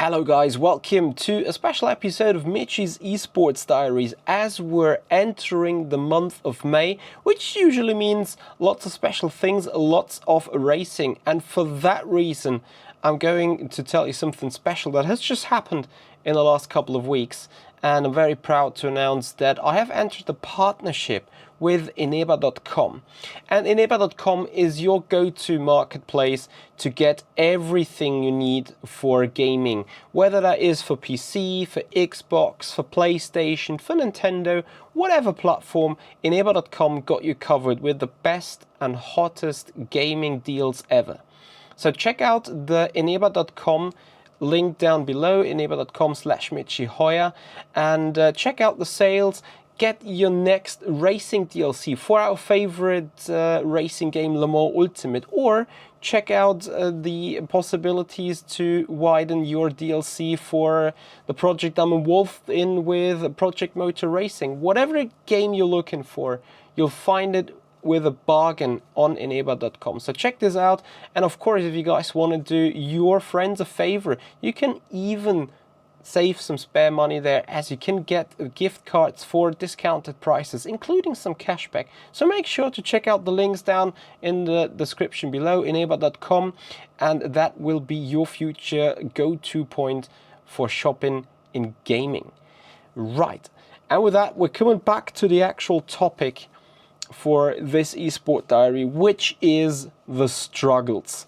Hello guys, welcome to a special episode of Michis Esport Diaries as we're entering the month of May, which usually means lots of special things, lots of racing, and for that reason I'm going to tell you something special that has just happened in the last couple of weeks, and I'm very proud to announce that I have entered a partnership with Eneba.com. And Eneba.com is your go-to marketplace to get everything you need for gaming, whether that is for PC, for Xbox, for PlayStation, for Nintendo, whatever platform. Eneba.com got you covered with the best and hottest gaming deals ever. So check out the Eneba.com link down below, eneba.com/Michi, and check out the sales. Get your next racing DLC for our favorite racing game, Le Mans Ultimate, or check out the possibilities to widen your DLC for the project I'm involved in with Project Motor Racing. Whatever game you're looking for, you'll find it with a bargain on Eneba.com. So check this out, and of course, if you guys want to do your friends a favor, you can even save some spare money there, as you can get gift cards for discounted prices, including some cashback. So make sure to check out the links down in the description below, eneba.com, and that will be your future go-to point for shopping in gaming. Right, and with that, we're coming back to the actual topic for this Esport Diary, which is the struggles.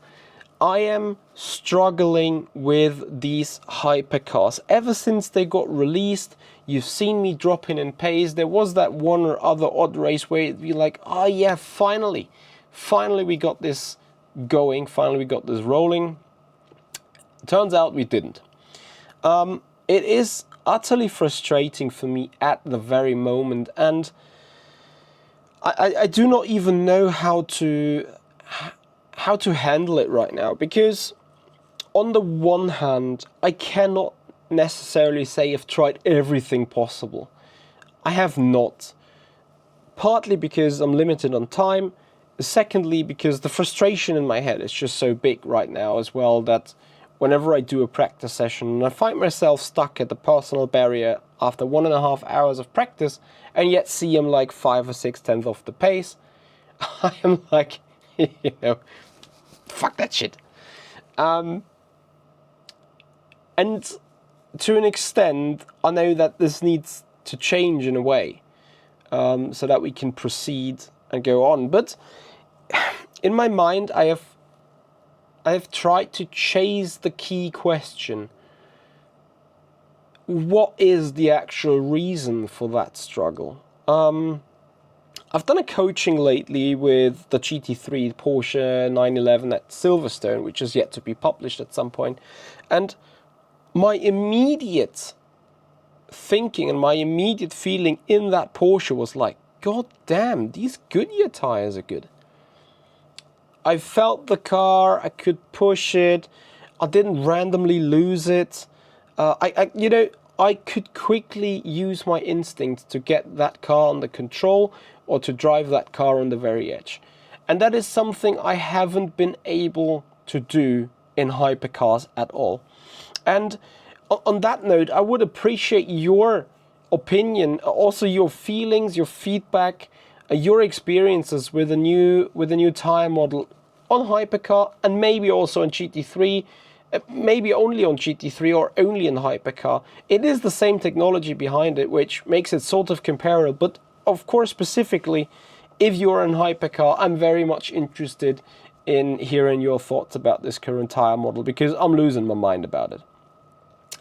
I am struggling with these hypercars. Ever since they got released, you've seen me dropping in pace. There was that one or other odd race where you'd be like, oh yeah, finally we got this going, finally we got this rolling. Turns out we didn't. It is utterly frustrating for me at the very moment, and I do not even know how to handle it right now, because on the one hand, I cannot necessarily say I've tried everything possible. I have not. Partly because I'm limited on time. Secondly, because the frustration in my head is just so big right now as well, that whenever I do a practice session and I find myself stuck at the personal barrier after 1.5 hours of practice, and yet see I'm like 5 or 6 tenths off the pace, I am like, you know, fuck that shit. And to an extent, I know that this needs to change in a way, so that we can proceed and go on. But in my mind, I have tried to chase the key question. What is the actual reason for that struggle? I've done a coaching lately with the GT3 Porsche 911 at Silverstone, which is yet to be published at some point. And my immediate thinking and my immediate feeling in that Porsche was like, God damn, these Goodyear tires are good. I felt the car, I could push it, I didn't randomly lose it. I could quickly use my instinct to get that car under control or to drive that car on the very edge. And that is something I haven't been able to do in hypercars at all. And on that note, I would appreciate your opinion, also your feelings, your feedback, your experiences with a new tire model on hypercar, and maybe also on GT3. Maybe only on GT3 or only in hypercar. It is the same technology behind it, which makes it sort of comparable. But of course, specifically, if you're in hypercar, I'm very much interested in hearing your thoughts about this current tire model, because I'm losing my mind about it.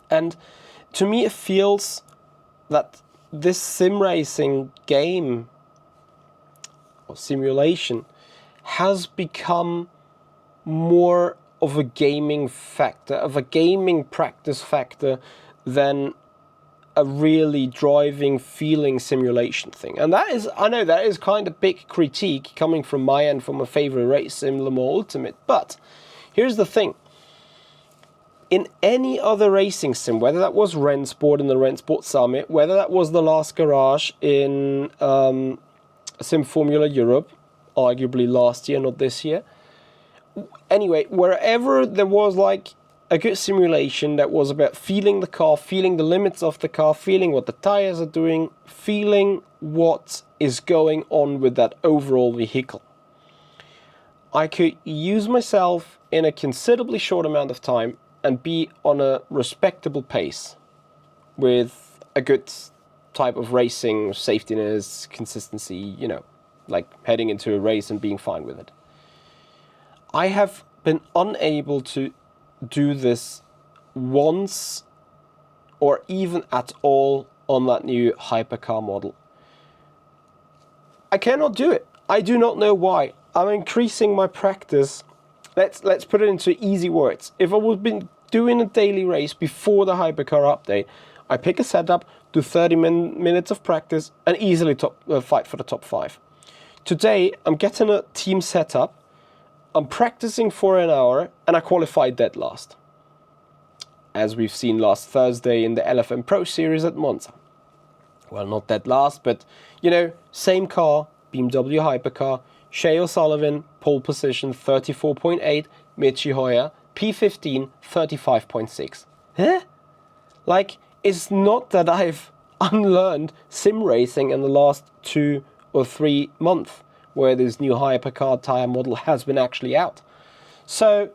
And to me, it feels that this sim racing game or simulation has become more of a gaming factor, of a gaming practice factor, than a really driving, feeling simulation thing. And that is, I know that is kind of big critique coming from my end, from a favorite race sim, Le Mans Ultimate. But here's the thing. In any other racing sim, whether that was Rennsport in the Rennsport Summit, whether that was The Last Garage in Sim Formula Europe, arguably last year, not this year. Anyway, wherever there was like a good simulation that was about feeling the car, feeling the limits of the car, feeling what the tires are doing, feeling what is going on with that overall vehicle. I could use myself in a considerably short amount of time and be on a respectable pace with a good type of racing, safetiness, consistency, you know, like heading into a race and being fine with it. I have been unable to do this once or even at all on that new Hypercar model. I cannot do it. I do not know why. I'm increasing my practice. Let's put it into easy words. If I would have been doing a daily race before the Hypercar update, I pick a setup, do 30 minutes of practice, and easily fight for the top 5. Today, I'm getting a team setup, I'm practicing for an hour, and I qualified dead last. As we've seen last Thursday in the LFM Pro Series at Monza. Well, not dead last, but, you know, same car, BMW Hypercar, Shea O'Sullivan, pole position 34.8, Michi Hoyer, P15, 35.6. Huh? Like, it's not that I've unlearned sim racing in the last 2 or 3 months, where this new Hypercar tire model has been actually out. So,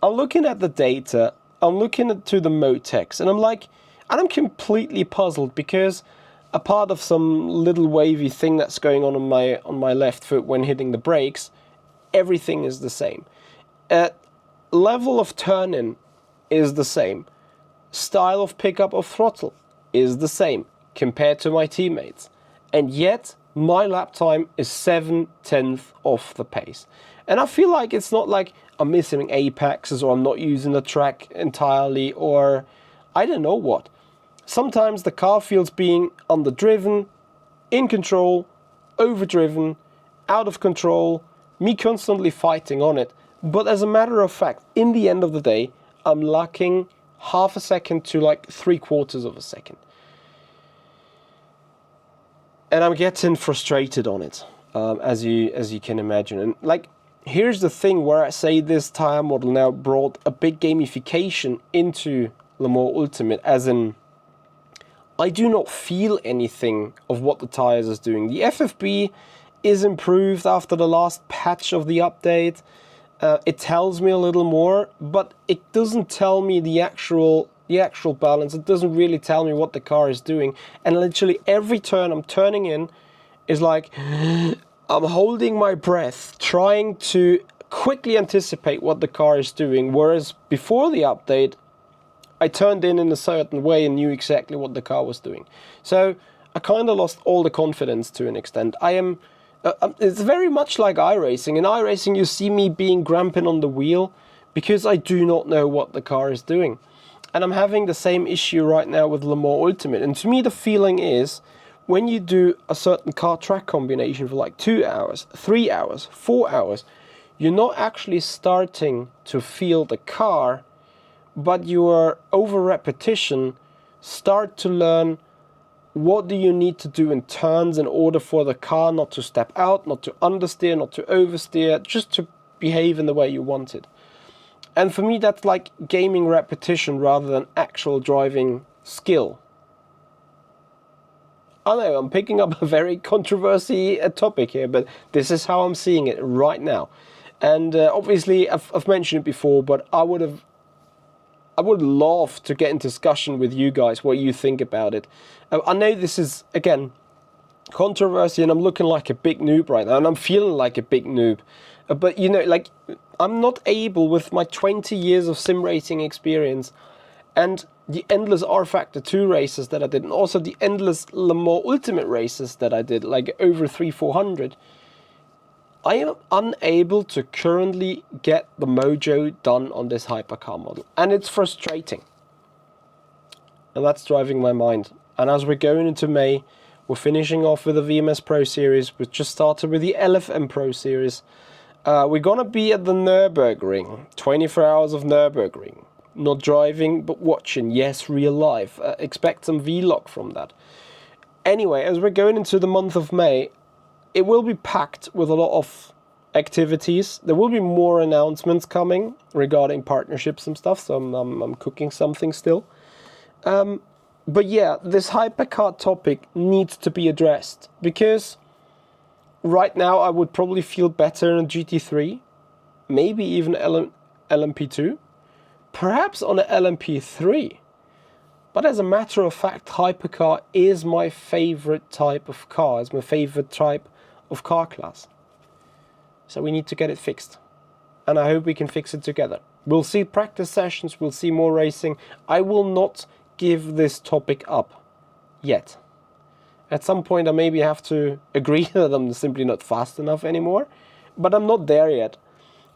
I'm looking at the data, I'm looking to the Motex, and I'm completely puzzled because a part of some little wavy thing that's going on my left foot when hitting the brakes, everything is the same. Level of turn-in is the same. Style of pickup of throttle is the same compared to my teammates. And yet, my lap time is 7/10 off the pace. And I feel like it's not like I'm missing apexes or I'm not using the track entirely or I don't know what. Sometimes the car feels being underdriven, in control, overdriven, out of control, me constantly fighting on it. But as a matter of fact, in the end of the day, I'm lacking half a second to like 3/4 of a second. And I'm getting frustrated on it, as you can imagine. And like, here's the thing where I say this tire model now brought a big gamification into Le Mans Ultimate, as in, I do not feel anything of what the tires is doing. The FFB is improved after the last patch of the update. It tells me a little more, but it doesn't tell me the actual balance. It doesn't really tell me what the car is doing. And literally every turn I'm turning in is like, I'm holding my breath, trying to quickly anticipate what the car is doing. Whereas before the update, I turned in a certain way and knew exactly what the car was doing. So I kind of lost all the confidence to an extent. It's very much like iRacing. In iRacing, you see me being gramping on the wheel because I do not know what the car is doing. And I'm having the same issue right now with Le Mans Ultimate. And to me, the feeling is when you do a certain car track combination for like 2 hours, 3 hours, 4 hours, you're not actually starting to feel the car, but you are, over repetition, start to learn what do you need to do in turns in order for the car not to step out, not to understeer, not to oversteer, just to behave in the way you want it. And for me, that's like gaming repetition rather than actual driving skill. I know I'm picking up a very controversial topic here, but this is how I'm seeing it right now. And obviously, I've mentioned it before, but I would love to get in discussion with you guys, what you think about it. I know this is, again, controversy, and I'm looking like a big noob right now, and I'm feeling like a big noob. But, you know, like, I'm not able, with my 20 years of sim racing experience, and the endless R-Factor 2 races that I did, and also the endless Le Mans Ultimate races that I did, like over 300-400, I am unable to currently get the mojo done on this Hypercar model. And it's frustrating. And that's driving my mind. And as we're going into May, we're finishing off with the VMS Pro Series. We've just started with the LFM Pro Series. We're going to be at the Nürburgring. 24 hours of Nürburgring. Not driving, but watching. Yes, real life. Expect some vlog from that. Anyway, as we're going into the month of May, it will be packed with a lot of activities. There will be more announcements coming regarding partnerships and stuff, so I'm cooking something still. But yeah, this hypercar topic needs to be addressed, because right now I would probably feel better in a GT3, maybe even LMP2, perhaps on an LMP3. But as a matter of fact, hypercar is my favorite type of car, it's my favorite type of car class. So we need to get it fixed. And I hope we can fix it together. We'll see practice sessions, we'll see more racing. I will not give this topic up yet. At some point I maybe have to agree that I'm simply not fast enough anymore. But I'm not there yet.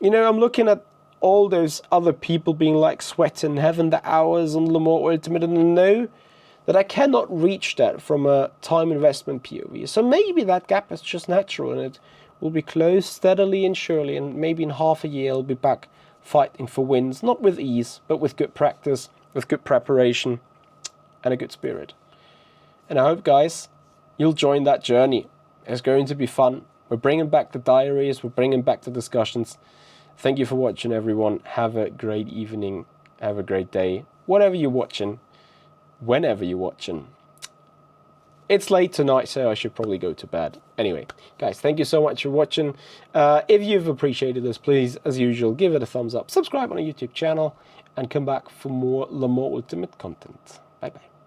You know, I'm looking at all those other people being like sweating, having the hours on Le Mans Ultimate, and I know that I cannot reach that from a time investment POV. So maybe that gap is just natural and it will be closed steadily and surely, and maybe in half a year I'll be back fighting for wins, not with ease, but with good practice, with good preparation, and a good spirit. And I hope, guys, you'll join that journey. It's going to be fun. We're bringing back the diaries, we're bringing back the discussions. Thank you for watching, everyone. Have a great evening, have a great day, whatever you're watching, whenever you're watching. It's late tonight, so I should probably go to bed. Anyway, guys, thank you so much for watching. If you've appreciated this, please, as usual, give it a thumbs up, subscribe on our YouTube channel, and come back for more Le Mans Ultimate content. Bye-bye.